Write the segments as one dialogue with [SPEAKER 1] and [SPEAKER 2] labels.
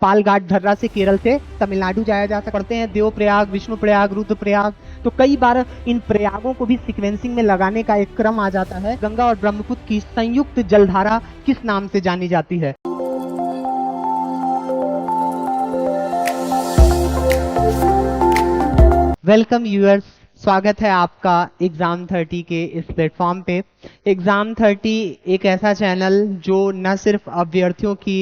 [SPEAKER 1] पालघाट धर्रा से केरल से तमिलनाडु जाया जा सकते हैं, देवप्रयाग, विष्णुप्रयाग, रुद्रप्रयाग। तो कई बार इन प्रयागों को भी सीक्वेंसिंग में लगाने का एक क्रम आ जाता है। गंगा और ब्रह्मपुत्र की संयुक्त जलधारा किस नाम से जानी जाती है? वेलकम व्यूअर्स, स्वागत है आपका एग्जाम 30 के इस प्लेटफॉर्म पे। एग्जाम 30 एक ऐसा चैनल जो न सिर्फ अभ्यर्थियों की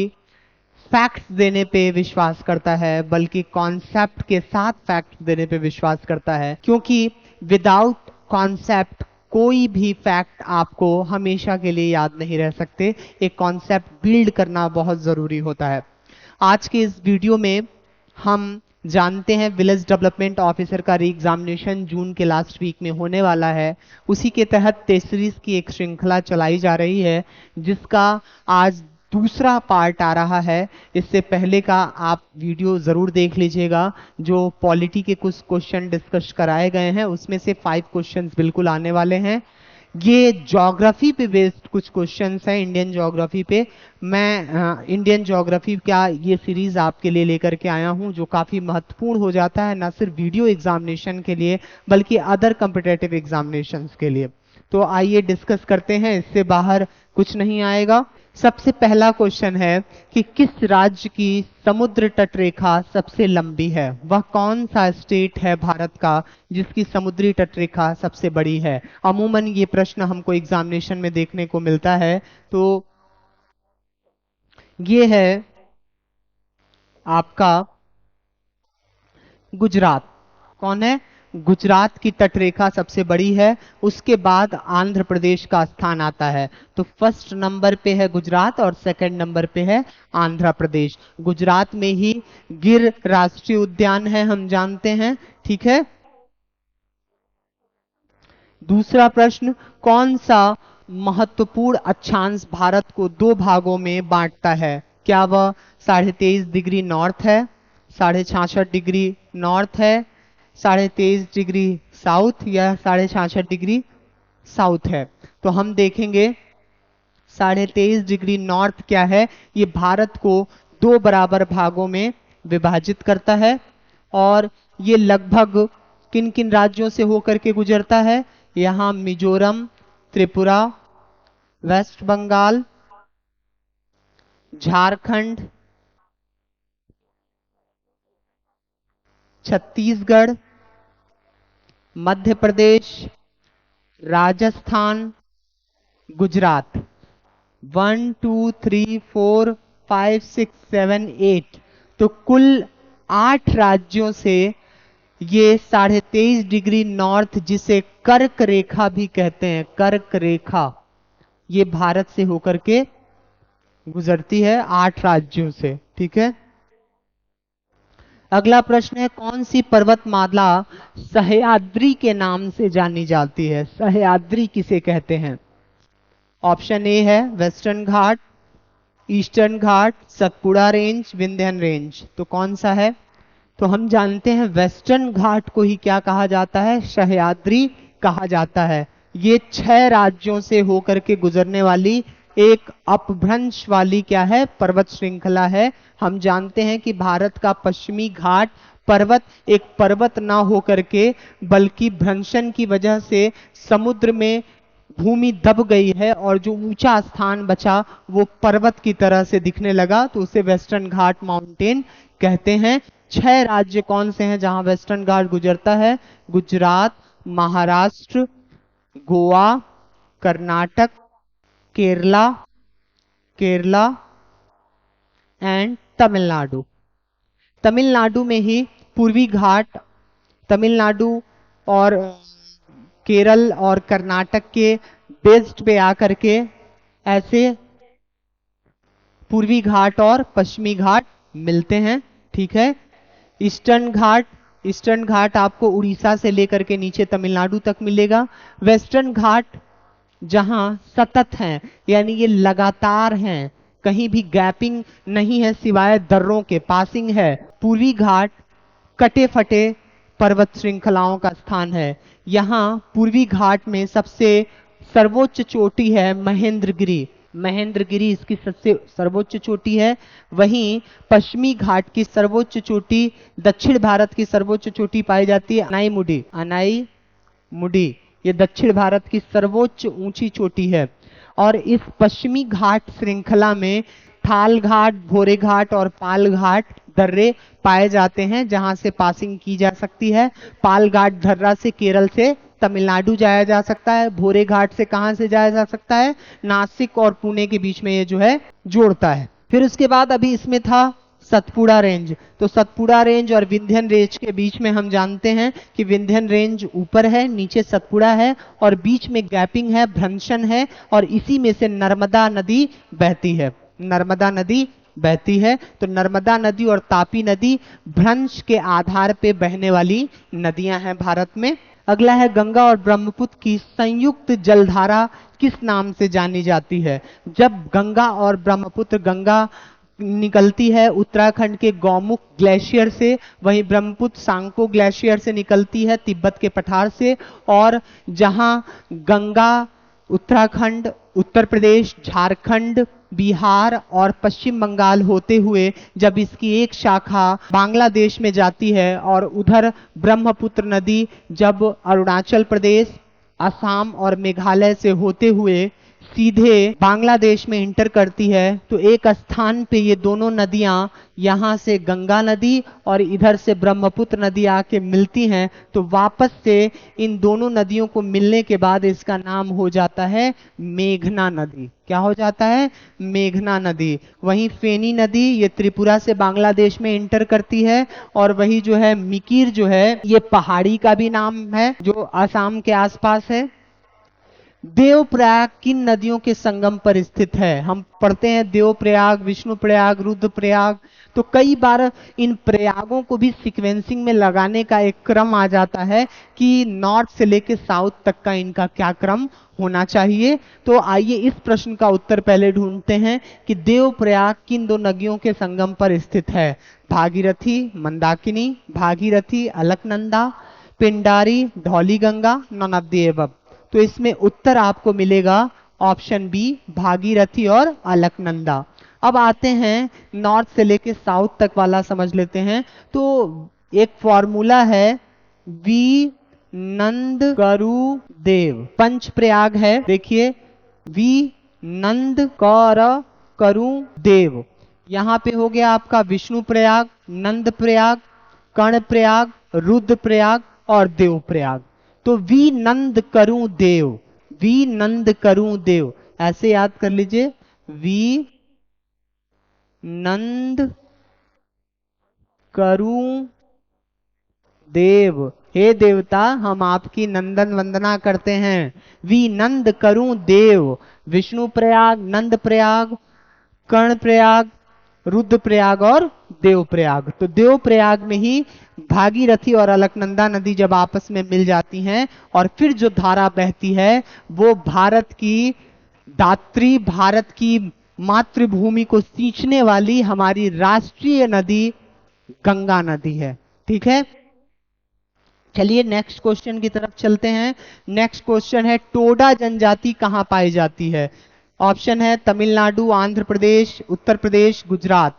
[SPEAKER 1] फैक्ट्स देने पे विश्वास करता है बल्कि कॉन्सेप्ट के साथ फैक्ट्स देने पे विश्वास करता है, क्योंकि विदाउट कॉन्सेप्ट कोई भी फैक्ट आपको हमेशा के लिए याद नहीं रह सकते। एक कॉन्सेप्ट बिल्ड करना बहुत जरूरी होता है। आज के इस वीडियो में हम जानते हैं विलेज डेवलपमेंट ऑफिसर का री एग्जामिनेशन जून के लास्ट वीक में होने वाला है। उसी के तहत टेस्ट सीरीज की एक श्रृंखला चलाई जा रही है जिसका आज दूसरा पार्ट आ रहा है। इससे पहले का आप वीडियो जरूर देख लीजिएगा। जो पॉलिटी के कुछ क्वेश्चन डिस्कस कराए गए हैं उसमें से 5 क्वेश्चंस बिल्कुल आने वाले हैं। ये ज्योग्राफी पे बेस्ड कुछ क्वेश्चंस हैं, इंडियन ज्योग्राफी पे। मैं इंडियन ज्योग्राफी का ये सीरीज आपके लिए लेकर के आया हूं जो काफी महत्वपूर्ण हो जाता है न सिर्फ वीडियो एग्जामिनेशन के लिए बल्कि अदर कॉम्पिटिटिव एग्जामिनेशंस के लिए। तो आइए डिस्कस करते हैं, इससे बाहर कुछ नहीं आएगा। सबसे पहला क्वेश्चन है कि किस राज्य की समुद्र तट रेखा सबसे लंबी है? वह कौन सा स्टेट है भारत का जिसकी समुद्री तट रेखा सबसे बड़ी है? अमूमन ये प्रश्न हमको एग्जामिनेशन में देखने को मिलता है। तो ये है आपका गुजरात। कौन है? गुजरात की तटरेखा सबसे बड़ी है। उसके बाद आंध्र प्रदेश का स्थान आता है। तो फर्स्ट नंबर पे है गुजरात और सेकंड नंबर पे है आंध्र प्रदेश। गुजरात में ही गिर राष्ट्रीय उद्यान है, हम जानते हैं, ठीक है। दूसरा प्रश्न, कौन सा महत्वपूर्ण अक्षांश भारत को 2 भागों में बांटता है? क्या वह 23.5 डिग्री नॉर्थ है, 66.5 डिग्री नॉर्थ है, 23.5 डिग्री साउथ या 66.5 डिग्री साउथ है? तो हम देखेंगे 23.5 डिग्री नॉर्थ क्या है। ये भारत को 2 बराबर भागों में विभाजित करता है और ये लगभग किन किन राज्यों से होकर के गुजरता है? यहां मिजोरम, त्रिपुरा, वेस्ट बंगाल, झारखंड, छत्तीसगढ़, मध्य प्रदेश, राजस्थान, गुजरात। 1 2 3 4 5 6 7 8, तो कुल 8 राज्यों से ये 23.5 डिग्री नॉर्थ, जिसे कर्क रेखा भी कहते हैं, कर्क रेखा, ये भारत से होकर के गुजरती है 8 राज्यों से, ठीक है। अगला प्रश्न है, कौन सी पर्वतमाला सह्याद्री के नाम से जानी जाती है? सह्याद्री किसे कहते हैं? ऑप्शन ए है वेस्टर्न घाट, ईस्टर्न घाट, सतपुड़ा रेंज, विंध्यन रेंज। तो कौन सा है? तो हम जानते हैं वेस्टर्न घाट को ही क्या कहा जाता है? सह्याद्री कहा जाता है। ये 6 राज्यों से होकर के गुजरने वाली एक अपभ्रंश वाली क्या है? पर्वत श्रृंखला है। हम जानते हैं कि भारत का पश्चिमी घाट पर्वत एक पर्वत ना होकर के बल्कि भ्रंशन की वजह से समुद्र में भूमि दब गई है और जो ऊंचा स्थान बचा वो पर्वत की तरह से दिखने लगा, तो उसे वेस्टर्न घाट माउंटेन कहते हैं। 6 राज्य कौन से हैं जहां वेस्टर्न घाट गुजरता है? गुजरात, महाराष्ट्र, गोवा, कर्नाटक, केरला एंड तमिलनाडु। तमिलनाडु में ही पूर्वी घाट, तमिलनाडु और केरल और कर्नाटक के बेस्ड पे आकर के ऐसे पूर्वी घाट और पश्चिमी घाट मिलते हैं, ठीक है। ईस्टर्न घाट आपको उड़ीसा से लेकर के नीचे तमिलनाडु तक मिलेगा। वेस्टर्न घाट जहां सतत हैं, यानी ये लगातार हैं, कहीं भी गैपिंग नहीं है सिवाय दर्रों के, पासिंग है। पूर्वी घाट कटे फटे पर्वत श्रृंखलाओं का स्थान है। यहाँ पूर्वी घाट में सबसे सर्वोच्च चोटी है महेंद्रगिरी। महेंद्रगिरी इसकी सबसे सर्वोच्च चोटी है। वहीं पश्चिमी घाट की सर्वोच्च चोटी, दक्षिण भारत की सर्वोच्च चोटी पाई जाती है अनाईमुडी। अनाईमुडी ये दक्षिण भारत की सर्वोच्च ऊंची चोटी है। और इस पश्चिमी घाट श्रृंखला में थाल घाट, भोरे घाट और पाल घाट दर्रे पाए जाते हैं जहां से पासिंग की जा सकती है। पाल घाट दर्रा से केरल से तमिलनाडु जाया जा सकता है। भोरे घाट से कहां से जाया जा सकता है? नासिक और पुणे के बीच में ये जो है जोड़ता है। फिर उसके बाद अभी इसमें था सतपुड़ा रेंज। तो सतपुड़ा रेंज और विंध्यन रेंज के बीच में हम जानते हैं कि विंध्यन रेंज ऊपर है, नीचे सतपुड़ा है और बीच में गैपिंग है, भ्रंशन है और इसी में से नर्मदा नदी बहती है। नर्मदा नदी बहती है। तो नर्मदा नदी और तापी नदी भ्रंश के आधार पे बहने वाली नदियां हैं भारत में। अगला है गंगा और ब्रह्मपुत्र की संयुक्त जलधारा किस नाम से जानी जाती है? जब गंगा और ब्रह्मपुत्र, गंगा निकलती है उत्तराखंड के गौमुख ग्लेशियर से, वहीं ब्रह्मपुत्र सांको ग्लेशियर से निकलती है तिब्बत के पठार से। और जहां गंगा उत्तराखंड, उत्तर प्रदेश, झारखंड, बिहार और पश्चिम बंगाल होते हुए जब इसकी एक शाखा बांग्लादेश में जाती है और उधर ब्रह्मपुत्र नदी जब अरुणाचल प्रदेश, असम और मेघालय से होते हुए सीधे बांग्लादेश में इंटर करती है, तो एक स्थान पे ये दोनों नदियां यहां से गंगा नदी और इधर से ब्रह्मपुत्र नदी आके मिलती हैं। तो वापस से इन दोनों नदियों को मिलने के बाद इसका नाम हो जाता है मेघना नदी। क्या हो जाता है? मेघना नदी। वहीं फेनी नदी ये त्रिपुरा से बांग्लादेश में इंटर करती है। और वही जो है मिकिर जो है ये पहाड़ी का भी नाम है जो असम के आसपास है। देवप्रयाग किन नदियों के संगम पर स्थित है? हम पढ़ते हैं देवप्रयाग, विष्णुप्रयाग, रुद्रप्रयाग। तो कई बार इन प्रयागों को भी सीक्वेंसिंग में लगाने का एक क्रम आ जाता है कि नॉर्थ से लेकर साउथ तक का इनका क्या क्रम होना चाहिए। तो आइए इस प्रश्न का उत्तर पहले ढूंढते हैं कि देवप्रयाग किन दो नदियों के संगम पर स्थित है? Bhagirathi, Mandakini, Bhagirathi, Alaknanda, Pindari, Dhauli Ganga, none of the above. तो इसमें उत्तर आपको मिलेगा ऑप्शन बी, भागीरथी और अलकनंदा। अब आते हैं नॉर्थ से लेके साउथ तक वाला समझ लेते हैं। तो एक फॉर्मूला है वी नंद करु देव। पंच प्रयाग है, देखिए वी नंद करु देव। यहां पे हो गया आपका विष्णु प्रयाग, नंद प्रयाग, कर्ण प्रयाग, रुद्र प्रयाग और देव प्रयाग। तो वी नंद करूं देव, वी नंद करूं देव, ऐसे याद कर लीजिए। वी नंद करूं देव, हे देवता हम आपकी नंदन वंदना करते हैं। वी नंद करूं देव। विष्णु प्रयाग, नंद प्रयाग, कर्ण प्रयाग, रुद्र प्रयाग और देव प्रयाग। तो देव प्रयाग में ही भागीरथी और अलकनंदा नदी जब आपस में मिल जाती हैं और फिर जो धारा बहती है वो भारत की दात्री, भारत की मातृभूमि को सींचने वाली हमारी राष्ट्रीय नदी गंगा नदी है। ठीक है, चलिए नेक्स्ट क्वेश्चन की तरफ चलते हैं। नेक्स्ट क्वेश्चन है टोडा जनजाति कहां पाई जाती है? ऑप्शन है तमिलनाडु, आंध्र प्रदेश, उत्तर प्रदेश, गुजरात।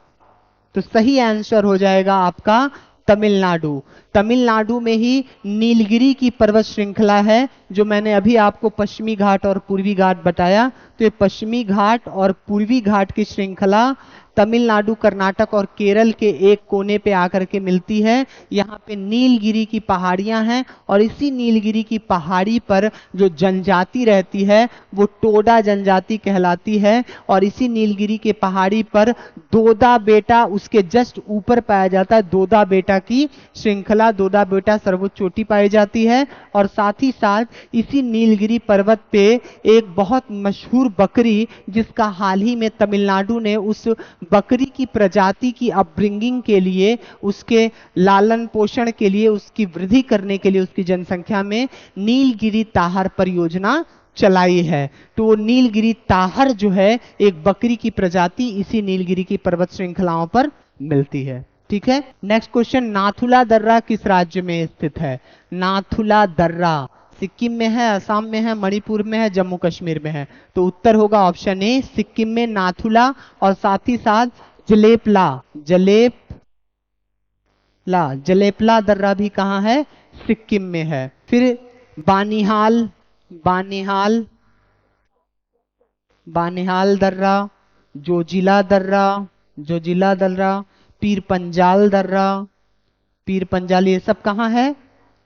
[SPEAKER 1] तो सही आंसर हो जाएगा आपका तमिलनाडु। तमिलनाडु में ही नीलगिरी की पर्वत श्रृंखला है जो मैंने अभी आपको पश्चिमी घाट और पूर्वी घाट बताया। तो ये पश्चिमी घाट और पूर्वी घाट की श्रृंखला तमिलनाडु, कर्नाटक और केरल के एक कोने पे आकर के मिलती है। यहाँ पे नीलगिरी की पहाड़ियां हैं और इसी नीलगिरी की पहाड़ी पर जो जनजाति रहती है वो टोडा जनजाति कहलाती है। और इसी नीलगिरी के पहाड़ी पर दोदा बेटा उसके जस्ट ऊपर पाया जाता है। दोदा बेटा की श्रृंखला, दोदा बेटा सर्वोच्च चोटी पाई जाती है। और साथ ही साथ इसी नीलगिरी पर्वत पे एक बहुत मशहूर बकरी, जिसका हाल ही में तमिलनाडु ने उस बकरी की प्रजाति की अपब्रिंगिंग के लिए, उसके लालन पोषण के लिए, उसकी वृद्धि करने के लिए उसकी जनसंख्या में नीलगिरी ताहर परियोजना चलाई है। तो नीलगिरी ताहर जो है एक बकरी की प्रजाति इसी नीलगिरी की पर्वत श्रृंखलाओं पर मिलती है। ठीक है, नेक्स्ट क्वेश्चन, नाथुला दर्रा किस राज्य में स्थित है? नाथुला दर्रा सिक्किम में है, असम में है, मणिपुर में है, जम्मू कश्मीर में है। तो उत्तर होगा ऑप्शन ए, सिक्किम में नाथुला और साथ ही साथ जलेपला। जलेपला दर्रा भी कहाँ है? सिक्किम में है। फिर बानिहाल बानिहाल बानिहाल दर्रा, जोजिला दर्रा, पीर पंजाल, ये सब कहाँ है?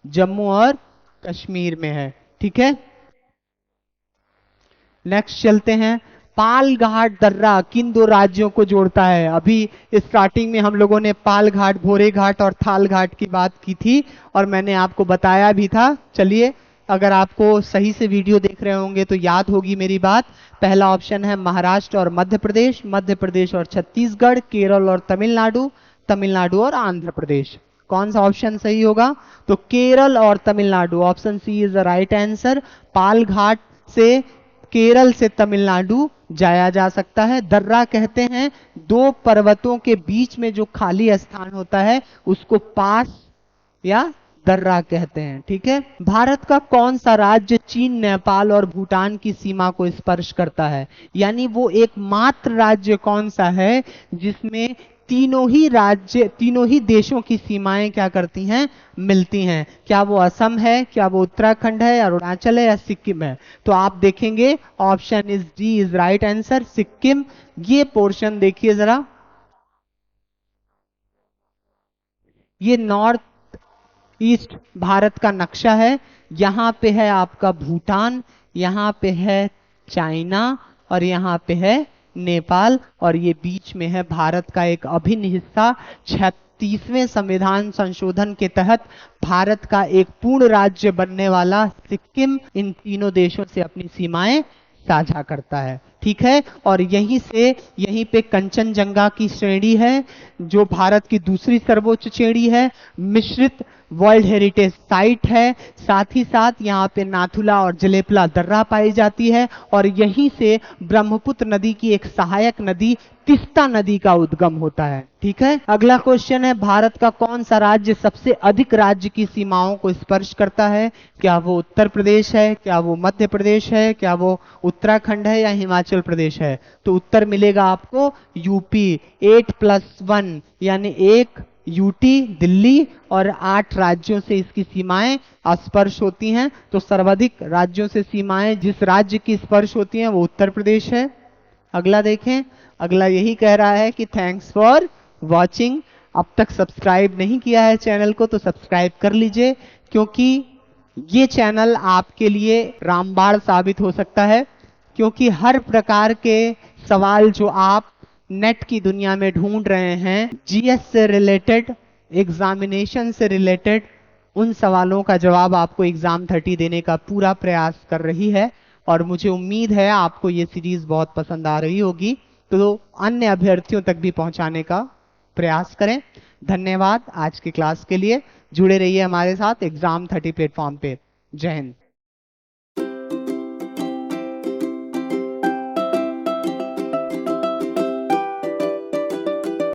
[SPEAKER 1] जम्मू और कश्मीर में है। ठीक है, नेक्स्ट चलते हैं। पाल घाट दर्रा किन दो राज्यों को जोड़ता है? अभी स्टार्टिंग में हम लोगों ने पाल घाट, भोरे घाट और थाल घाट की बात की थी और मैंने आपको बताया भी था। चलिए, अगर आपको सही से वीडियो देख रहे होंगे तो याद होगी मेरी बात। पहला ऑप्शन है महाराष्ट्र और मध्य प्रदेश और छत्तीसगढ़, केरल और तमिलनाडु और आंध्र प्रदेश। कौन सा ऑप्शन सही होगा? तो केरल और Tamil Nadu, option C is the right answer. Palghat से केरल से तमिलनाडु जाया जा सकता है। दर्रा कहते हैं दो पर्वतों के बीच में जो खाली स्थान होता है उसको पास या दर्रा कहते हैं। ठीक है, भारत का कौन सा राज्य चीन, नेपाल और भूटान की सीमा को स्पर्श करता है? यानी वो एकमात्र राज्य कौन सा है जिसमें तीनों ही देशों की सीमाएं क्या करती हैं? मिलती हैं। क्या वो असम है, क्या वो उत्तराखंड है, अरुणाचल है या सिक्किम है? तो आप देखेंगे option is D is right answer, Sikkim. ये पोर्शन देखिए जरा, ये नॉर्थ ईस्ट भारत का नक्शा है। यहां पे है आपका भूटान, यहां पे है चाइना और यहां पे है नेपाल और ये बीच में है भारत का एक अभिन्न हिस्सा। 36वें संविधान संशोधन के तहत भारत का एक पूर्ण राज्य बनने वाला सिक्किम इन तीनों देशों से अपनी सीमाएं साझा करता है। ठीक है, और यहीं पे कंचनजंगा की श्रेणी है जो भारत की दूसरी सर्वोच्च श्रेणी है। मिश्रित वर्ल्ड हेरिटेज साइट है। साथ ही साथ यहाँ पे नाथुला और जलेपला दर्रा पाई जाती है और यहीं से ब्रह्मपुत्र नदी की एक सहायक नदी तिस्ता नदी का उद्गम होता है। ठीक है, अगला क्वेश्चन है, भारत का कौन सा राज्य सबसे अधिक राज्य की सीमाओं को स्पर्श करता है? क्या वो उत्तर प्रदेश है, क्या वो मध्य प्रदेश है, क्या वो उत्तराखंड है या हिमाचल प्रदेश है? तो उत्तर मिलेगा आपको यूपी। 8+1 यानी 1 यूटी दिल्ली और 8 राज्यों से इसकी सीमाएं स्पर्श होती हैं। तो सर्वाधिक राज्यों से सीमाएं जिस राज्य की स्पर्श होती हैं वो उत्तर प्रदेश है। अगला देखें, अगला यही कह रहा है कि थैंक्स फॉर वॉचिंग। अब तक सब्सक्राइब नहीं किया है चैनल को तो सब्सक्राइब कर लीजिए, क्योंकि ये चैनल आपके लिए रामबाण साबित हो सकता है। क्योंकि हर प्रकार के सवाल जो आप नेट की दुनिया में ढूंढ रहे हैं, जीएस से रिलेटेड, एग्जामिनेशन से रिलेटेड, उन सवालों का जवाब आपको एग्जाम 30 देने का पूरा प्रयास कर रही है और मुझे उम्मीद है आपको ये सीरीज बहुत पसंद आ रही होगी। तो अन्य अभ्यर्थियों तक भी पहुंचाने का प्रयास करें। धन्यवाद आज की क्लास के लिए। जुड़े रहिए हमारे साथ एग्जाम 30 प्लेटफॉर्म पे। जय हिंद।